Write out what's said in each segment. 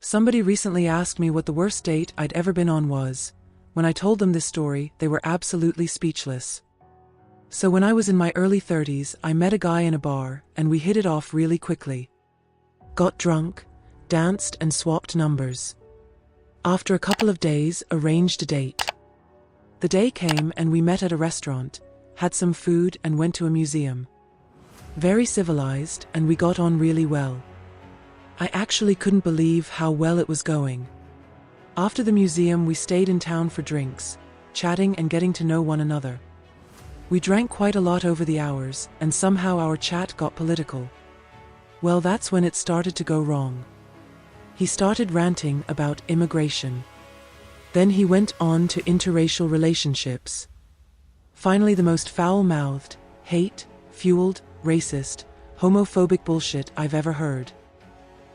Somebody recently asked me what the worst date I'd ever been on was. When I told them this story, they were absolutely speechless. So when I was in my early 30s, I met a guy in a bar, and we hit it off really quickly. Got drunk, danced and swapped numbers. After a couple of days, arranged a date. The day came and we met at a restaurant, had some food and went to a museum. Very civilized, and we got on really well. I actually couldn't believe how well it was going. After the museum, we stayed in town for drinks, chatting and getting to know one another. We drank quite a lot over the hours, and somehow our chat got political. Well, that's when it started to go wrong. He started ranting about immigration. Then he went on to interracial relationships. Finally, the most foul-mouthed, hate-fueled, racist, homophobic bullshit I've ever heard.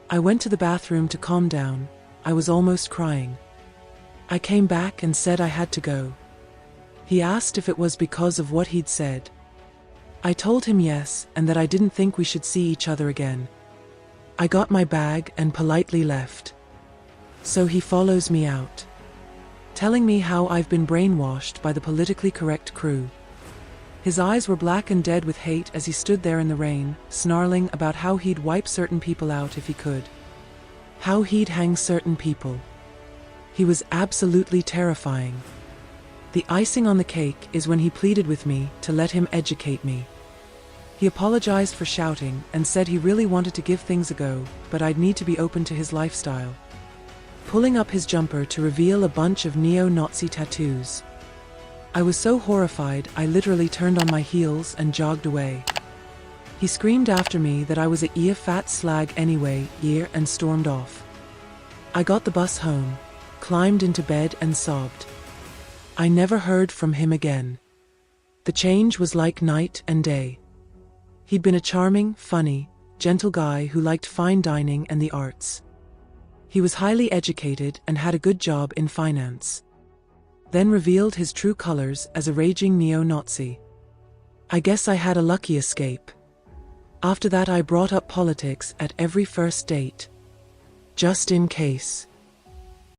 I went to the bathroom to calm down. I was almost crying. I came back and said I had to go. He asked if it was because of what he'd said. I told him yes, and that I didn't think we should see each other again. I got my bag and politely left. So he follows me out, telling me how I've been brainwashed by the politically correct crew. His eyes were black and dead with hate as he stood there in the rain, snarling about how he'd wipe certain people out if he could. How he'd hang certain people. He was absolutely terrifying. The icing on the cake is when he pleaded with me to let him educate me. He apologized for shouting and said he really wanted to give things a go, but I'd need to be open to his lifestyle. Pulling up his jumper to reveal a bunch of neo-Nazi tattoos. I was so horrified I literally turned on my heels and jogged away. He screamed after me that I was a fat slag anyway, and stormed off. I got the bus home, climbed into bed and sobbed. I never heard from him again. The change was like night and day. He'd been a charming, funny, gentle guy who liked fine dining and the arts. He was highly educated and had a good job in finance. Then revealed his true colors as a raging neo-Nazi. I guess I had a lucky escape. After that I brought up politics at every first date. Just in case.